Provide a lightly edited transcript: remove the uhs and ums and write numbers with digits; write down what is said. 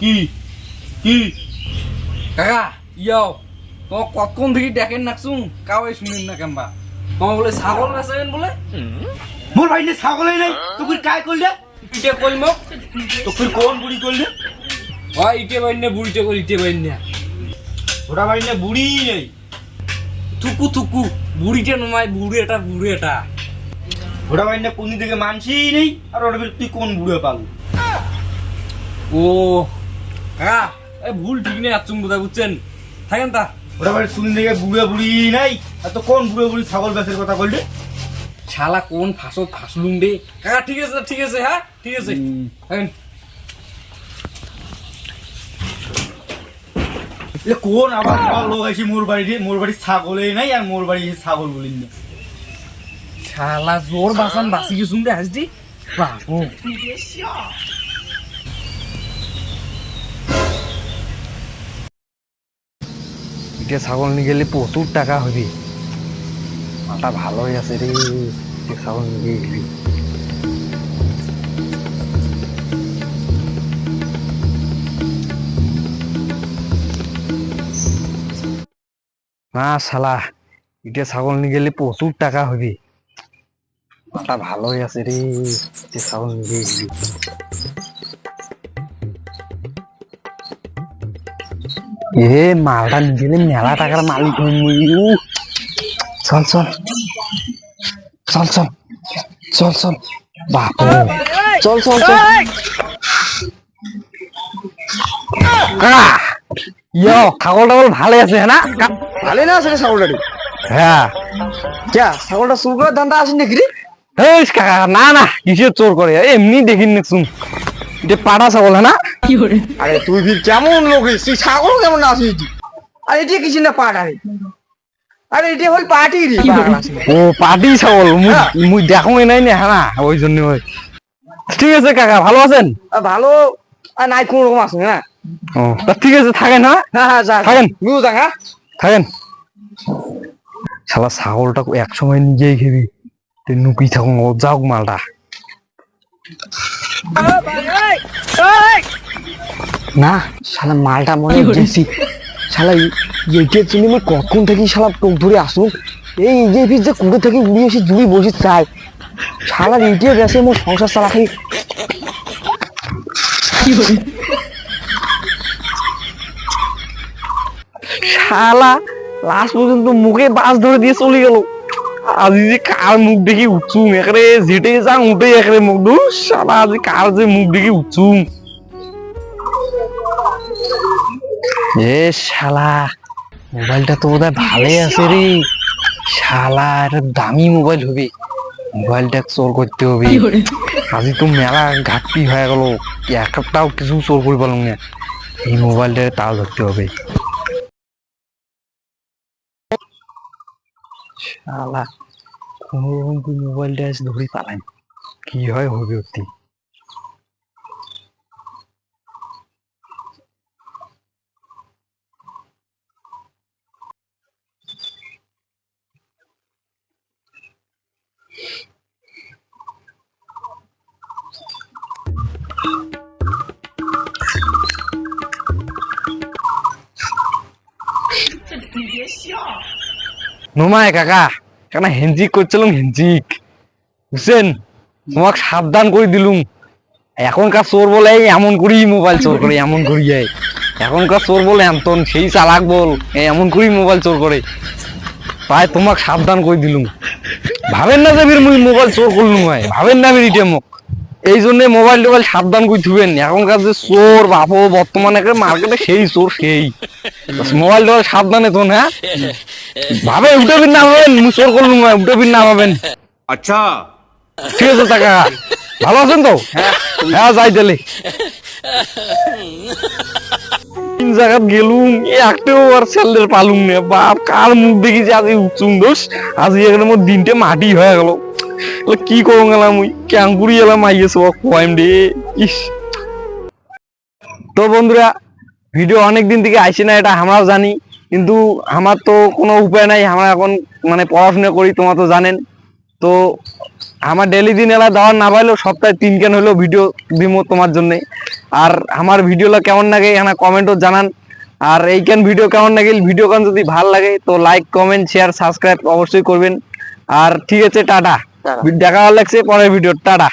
কি কি কাকা ইয়াও তো কতক্ষণ থেকে দেখেন নাকছুন কাউই শুনেন না কেমবা তোমার বলে ছাগল বেচেন বলে মোর ভাই নে ছাগলই নাই তুই কাই করলে ইটে কইল মোক তো তুই কোন বুড়ি করলে হয় ইটে বাইনে বুড়িতে কই ইটে বাইনে ওটা ভাই নে বুড়ি নেই থুকু থুকু বুড়িতে নমাই বুড়ি এটা ওটা ভাই নে কোন দিকে মানছি নেই আর ওটা তুই কোন বুড়ে পালু ও কাকা এই ভুল ঠিক নেই আচুং বুঝা বুঝছেন থাকেন তা ওটা ভাই কোন দিকে বুড়ে বুড়ি নাই আর তো কোন বুড়ে বুড়ি ছাগল বেচের কথা কইলে শালা কোন ফাঁসলুম রে কাকা ঠিক আছে হ্যাঁ ঠিক আছে থাকেন এ কোন আবার লোক আইছি মোর বাড়ি ছাগলই নাই আর মোর বাড়ি ছাগল বলিন না শালা জোর বাসান বাসি গেছুন রে হাসদি বাবু এটা ছাগল নিয়ে গেলে প্রচুর টাকা হবে মাথা ভালোই আছে রে ছাগল নিয়ে গেলি না শালা এটা ছাগল নিয়ে গেলে প্রচুর টাকা হবে মাথা ভালোই আছে রে ছাগল নিয়ে গেলি এ মালটা নিয়ে গেলে মেলা টাকার মালিক চল চল চল চল চল চল বাপু চল চল চল ইয়ো ছাগল টাগল ভালো আছে না ভালো না আছে ছাগলটা হ্যাঁ কে ছাগলটা চুর করে দানটা আসেন নাকি রে এই কাকা না না কিসের চোর করে এমনি দেখিন শুন এটা পাড়া ছাগল না আরে তুই ভিড় কেমন লোক তুই ছাগল কেমন না আসিস আরে এটা কিছু না পাট আরে এটা হল পাটি রে ও পাটি ছাগল মুই দেখো নাই না হ্যাঁ ওই জন্য ঠিক আছে কাকা ভালো আছেন ভালো আর নাই কোন রকম আছে না ও তা ঠিক আছে থাকেন হ্যাঁ হ্যাঁ হ্যাঁ যা থাকেন নিউ যা হ্যাঁ থাকেন শালা ছাগলটা এক সময় নিজেই খেবি তুই নুকি থাকুন ও যাওক মালটা না শালা মালটা মনে গেছি শালা এইটার জন্য আমি কখন থেকে শালা টোক ধরে আসুন এই যে ফির যে কুড়ে থেকে উড়িয়ে এসে জুড়ি বসে চাই শালা এইটা গেছে মোর সংসার চালা খাই শালা লাস্ট পর্যন্ত মুখে বাস ধরে দিয়ে চলে গেল আজ যে কার মুখ দেখি উঠছুম একরে যেটে যাং উঠে একরে মুখ দু শালা আজ কার যে মুখ দেখি উঠছুম এ শালা মোবাইলটা তো বোধহয় ভালোই আছে রে শালা এটা দামি মোবাইল হবে মোবাইলটা চোর করতে হবে আজি তো মেলা ঘাটতি হয়ে গেল একটাও কিছু চোর করে পারলাম না এই মোবাইলটা তাল ধরতে হবে শালা কোনো রকম মোবাইলটা ধরে পালাম কি হয় হবে অতি নোমায় কাকা কেন হেঞ্জিক করছিলাম হেঞ্জিক বুঝছেন তোমাকে সাবধান করে দিলুম এখনকার চোর বলে এমন করি মোবাইল চোর করে এমন করি এখনকার চোর বলে এমন সেই চালাক বল এমন করি মোবাইল চোর করে তাই তোমাকে সাবধান করে দিলুম ভাবেন না যে মুই মোবাইল চোর করলুম হয় ভাবেন না বেরিটে মুখ এই জন্য মোবাইল টোবাইল সাবধান করে থুবেন এখনকার যে চোর বাপো বর্তমানে মার্কেটে সেই চোর সেই মোবাইল টোবাইল সাবধানে তো হ্যাঁ ভাবে উঠে না ভাবেন মুই চোর করলুম হয় উঠে না ভাবেন আচ্ছা ঠিক আছে টাকা ভালো আছেন তো হ্যাঁ যাই দিলে তিন জায়গাত গেলুম একটাও আর ছেলেদের পালুম না বাপ কার মুখ দেখি যে আজ উঠছুম দোষ আজ এখানে মোর দিনটা মাটি হয়ে গেল কি করো গেলাম মুই ক্যাঙ্কুরি এলাম আইয়েছে কয়েম রে ইস তো বন্ধুরা ভিডিও অনেক দিন থেকে আইছে না এটা আমরাও জানি কিন্তু আমার তো কোনো উপায় নাই আমরা এখন মানে পড়াশোনা করি তোমরা তো জানেন তো আমার ডেলি দিন এলা দেওয়ার না পাইলেও সপ্তাহে 3 কেন হলেও ভিডিও দিমো তোমার জন্য। আর আমার ভিডিওটা কেমন লাগে এখানে কমেন্টও জানান। আর এই কেন ভিডিও কেমন লাগে, ভিডিও কেন যদি ভালো লাগে তো লাইক কমেন্ট শেয়ার সাবস্ক্রাইব অবশ্যই করবেন। আর ঠিক আছে, টাটা। দেখা ভালো লাগছে, পরের ভিডিও টাটা।